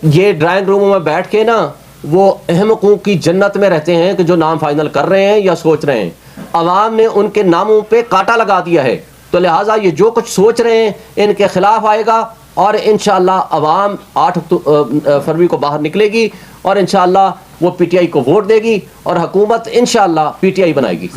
یہ ڈرائنگ روموں میں بیٹھ کے نا وہ اہم حقوق کی جنت میں رہتے ہیں کہ جو نام فائنل کر رہے ہیں یا سوچ رہے ہیں. عوام نے ان کے ناموں پہ کانٹا لگا دیا ہے, تو لہٰذا یہ جو کچھ سوچ رہے ہیں ان کے خلاف آئے گا, اور انشاءاللہ عوام 8 فروری کو باہر نکلے گی اور انشاءاللہ وہ پی ٹی آئی کو ووٹ دے گی اور حکومت انشاءاللہ پی ٹی آئی بنائے گی.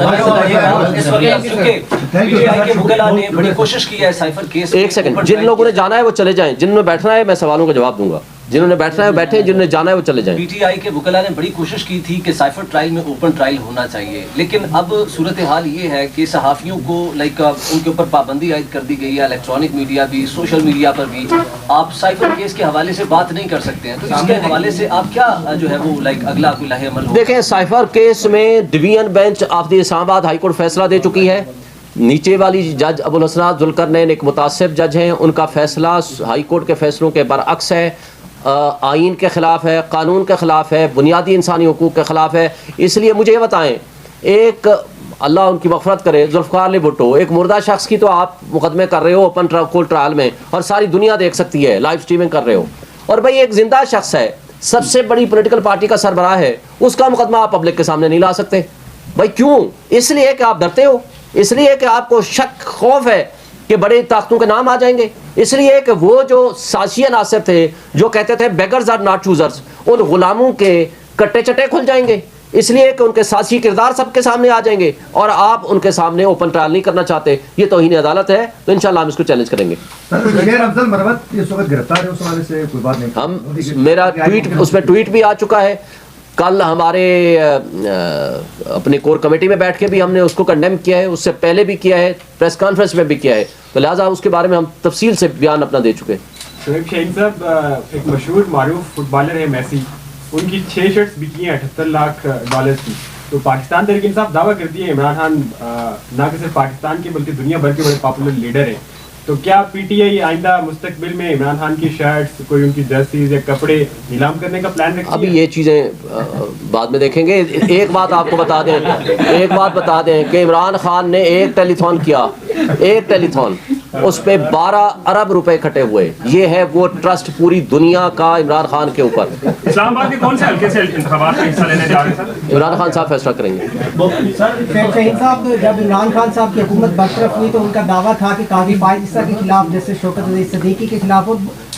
ایک سیکنڈ, جن لوگوں نے جانا ہے وہ چلے جائیں, جنہوں نے بیٹھنا ہے میں سوالوں کا جواب دوں گا, جنہوں نے بیٹھنا ہے بیٹھیں, جنہوں نے جانا ہے وہ چلے جائیں. پی ٹی آئی کے وکلاء نے بڑی کوشش کی تھی کہ سائفر ٹرائل میں اوپن ٹرائل ہونا چاہیے, لیکن اب صورتحال یہ ہے کہ صحافیوں کو ان کے اوپر پابندی عائد کر دی گئی ہے, الیکٹرانک میڈیا بھی, سوشل میڈیا پر بھی. آپ سائفر کیس کے حوالے سے بات نہیں کر سکتے ہیں, تو اس کے حوالے سے آپ کیا جو ہے وہ اگلا کوئی لاہے عمل؟ دیکھیں, سائفر کیس میں ڈویژن بینچ آف دی اسلام آباد ہائی کورٹ فیصلہ دے چکی ہے. نیچے والی جج ابو الحسنات ذوالقرنین ایک متعصب جج ہیں, ان کا فیصلہ ہائی کورٹ کے فیصلوں کے برعکس ہے, آئین کے خلاف ہے, قانون کے خلاف ہے, بنیادی انسانی حقوق کے خلاف ہے. اس لیے مجھے یہ بتائیں, ایک اللہ ان کی مغفرت کرے ذوالفقار علی بھٹو, ایک مردہ شخص کی تو آپ مقدمے کر رہے ہو اوپن کورٹ ٹرائل میں اور ساری دنیا دیکھ سکتی ہے, لائیو اسٹریمنگ کر رہے ہو, اور بھائی ایک زندہ شخص ہے, سب سے بڑی پولیٹیکل پارٹی کا سربراہ ہے, اس کا مقدمہ آپ پبلک کے سامنے نہیں لا سکتے. بھائی کیوں؟ اس لیے کہ آپ ڈرتے ہو, اس لیے کہ آپ کو شک خوف ہے کہ بڑی طاقتوں کے نام آ جائیں گے, اس لیے کہ وہ جو سازشی عناصر تھے جو کہتے تھے بیگرز آر ناٹ چوزرز, ان غلاموں کے کٹے چٹے کھل جائیں گے, اس لیے کہ ان کے سازشی کردار سب کے سامنے آ جائیں گے, اور آپ ان کے سامنے اوپن ٹرائل نہیں کرنا چاہتے. یہ توہین عدالت ہے, تو انشاءاللہ ہم اس کو چیلنج کریں گے. ہم میرا ٹویٹ اس میں ٹویٹ بھی آ چکا ہے, کل ہمارے اپنے کور کمیٹی میں بیٹھ کے بھی ہم نے اس کو کنڈیم کیا ہے, اس سے پہلے بھی کیا ہے, پریس کانفرنس میں بھی کیا ہے, تو لہٰذا اس کے بارے میں ہم تفصیل سے بیان اپنا دے چکے. شعیب شاہین صاحب ایک مشہور معروف فٹ بالر ہے میسی, ان کی 6 شرٹس بکی ہیں $78 لاکھ کی. تو پاکستان تحریک انصاف دعویٰ کرتی ہے عمران خان نہ کہ صرف پاکستان کے بلکہ دنیا بھر کے بڑے پاپولر لیڈر ہیں, تو کیا پی ٹی آئی آئندہ مستقبل میں عمران خان کی شرٹس, کوئی ان کی جرسیز یا کپڑے نیلام کرنے کا پلان رکھتی ہے؟ ابھی یہ چیزیں بعد میں دیکھیں گے. ایک بات آپ کو بتا دیں کہ عمران خان نے ایک ٹیلی تھون کیا, ایک ٹیلی تھون, اس پہ 12 ارب روپے اکٹھے ہوئے. یہ ہے وہ ٹرسٹ پوری دنیا کا عمران خان کے اوپر. اسلام آباد کے کون سے حلقے سے انتخابات میں حصہ لینے جا رہے ہیں سر؟ عمران خان صاحب فیصلہ کریں گے. شہید صاحب, جب عمران خان صاحب کی حکومت برطرف ہوئی تو ان کا دعویٰ تھا کہ قاضی فائز کے خلاف, جیسے شوکت عزیز صدیقی کے خلاف,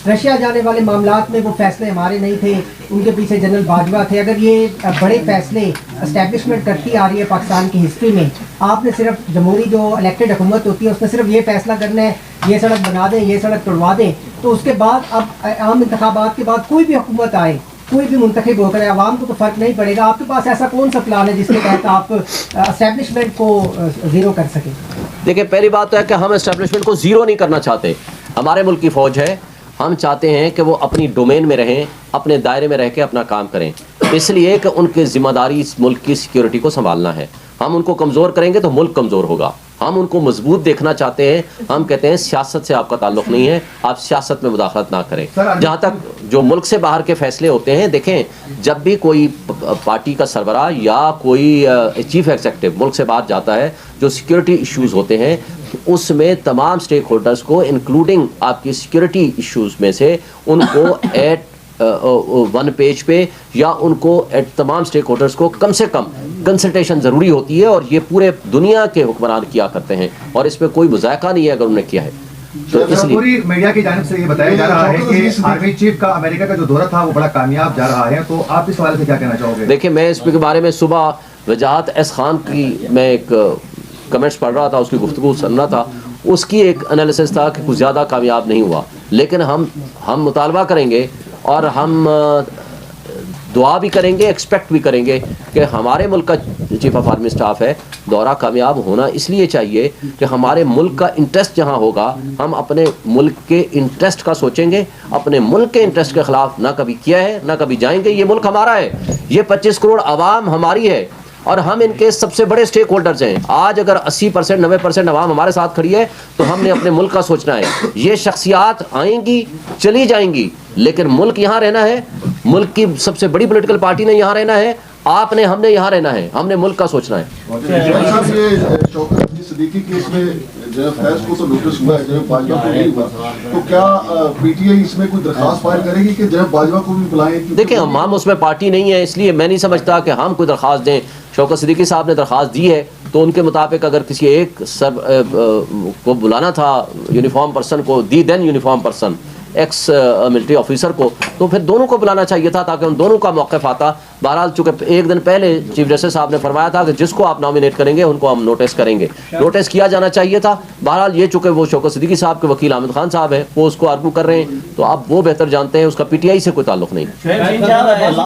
رشیا جانے والے معاملات میں وہ فیصلے ہمارے نہیں تھے, ان کے پیچھے جنرل باجوہ تھے. اگر یہ بڑے فیصلے اسٹیبلشمنٹ کرتی آ رہی ہے پاکستان کی ہسٹری میں, آپ نے صرف جمہوری جو الیکٹڈ حکومت ہوتی ہے اس میں صرف یہ فیصلہ کرنا ہے یہ سڑک بنا دیں, یہ سڑک توڑوا دیں, تو اس کے بعد اب عام انتخابات کے بعد کوئی بھی حکومت آئے, کوئی بھی منتخب ہو کر, عوام کو تو فرق نہیں پڑے گا. آپ کے پاس ایسا کون سا پلان ہے جس کے تحت آپ اسٹیبلشمنٹ کو زیرو کر سکیں؟ دیکھیں, پہلی بات تو ہے کہ ہم اسٹیبلشمنٹ کو زیرو نہیں کرنا چاہتے. ہمارے ملک کی فوج ہے, ہم چاہتے ہیں کہ وہ اپنی ڈومین میں رہیں, اپنے دائرے میں رہ کے اپنا کام کریں, اس لیے کہ ان کی ذمہ داری اس ملک کی سیکیورٹی کو سنبھالنا ہے. ہم ان کو کمزور کریں گے تو ملک کمزور ہوگا. ہم ان کو مضبوط دیکھنا چاہتے ہیں. ہم کہتے ہیں سیاست سے آپ کا تعلق نہیں ہے, آپ سیاست میں مداخلت نہ کریں. جہاں تک جو ملک سے باہر کے فیصلے ہوتے ہیں, دیکھیں جب بھی کوئی پارٹی کا سربراہ یا کوئی چیف ایگزیکٹو ملک سے باہر جاتا ہے, جو سیکیورٹی ایشوز ہوتے ہیں اس میں تمام اسٹیک ہولڈرز کو انکلوڈنگ آپ کی سیکیورٹی ایشوز میں سے ان کو ایٹ 1 پیج پہ یا ان کو تمام اسٹیک ہولڈرز کو کم سے کم کنسلٹیشن ضروری ہوتی ہے, اور یہ پورے دنیا کے حکمران کیا کرتے ہیں, اور اس میں کوئی مذائقہ نہیں ہے اگر انہوں نے کیا ہے. تو اس لیے پوری میڈیا کی جانب سے یہ بتایا جا رہا ہے کہ آرمی چیف کا امریکہ کا جو دورہ تھا وہ بڑا کامیاب جا رہا ہے, تو آپ اس حوالے سے کیا کہنا چاہو گے؟ دیکھیں, میں اس کے بارے میں صبح وجاہت ایس خان کی میں ایک کمنٹس پڑھ رہا تھا, اس کی گفتگو سن رہا تھا, اس کی ایک انالیسس تھا کہ کچھ زیادہ کامیاب نہیں ہوا, لیکن ہم مطالبہ کریں گے اور ہم دعا بھی کریں گے, ایکسپیکٹ بھی کریں گے کہ ہمارے ملک کا چیف آف آرمی اسٹاف ہے, دورہ کامیاب ہونا اس لیے چاہیے کہ ہمارے ملک کا انٹرسٹ جہاں ہوگا ہم اپنے ملک کے انٹرسٹ کا سوچیں گے. اپنے ملک کے انٹرسٹ کے خلاف نہ کبھی کیا ہے نہ کبھی جائیں گے. یہ ملک ہمارا ہے, یہ 25 کروڑ عوام ہماری ہے, اور ہم ان کے سب سے بڑے اسٹیک ہولڈرز ہیں. آج اگر 80% 90% عوام ہمارے ساتھ کھڑی ہے تو ہم نے اپنے ملک کا سوچنا ہے. یہ شخصیات آئیں گی چلی جائیں گی, لیکن ملک یہاں رہنا ہے. ملک کی سب سے بڑی پولیٹیکل پارٹی نے یہاں رہنا ہے, آپ نے, ہم نے یہاں رہنا ہے. ہم نے ملک کا سوچنا ہے. صدیقی کیس میں جناب فیض کو تو نوٹس ہوا ہے, جناب باجوہ کو نہیں ہوا, تو کیا پی ٹی آئی اس میں کوئی درخواست فائل کرے گی کہ جناب باجوہ کو بھی بلائیں؟ دیکھیں ہم اس میں پارٹی نہیں ہے, اس لیے میں نہیں سمجھتا کہ ہم کوئی درخواست دیں. شوکت صدیقی صاحب نے درخواست دی ہے تو ان کے مطابق اگر کسی ایک سب کو بلانا تھا یونیفارم پرسن کو, the then uniform person ex military officer کو, تو پھر دونوں کو بلانا چاہیے تھا تاکہ ان دونوں کا موقف آتا. بہرحال چونکہ ایک دن پہلے چیف جسٹس صاحب نے فرمایا تھا کہ جس کو آپ نامینیٹ کریں گے ان کو ہم نوٹس کریں گے, نوٹس کیا جانا چاہیے تھا. بہرحال یہ چونکہ وہ شوکت صدیقی صاحب کے وکیل حامد خان صاحب ہیں وہ اس کو آرگو کر رہے ہیں, تو اب وہ بہتر جانتے ہیں, اس کا پی ٹی آئی سے کوئی تعلق نہیں.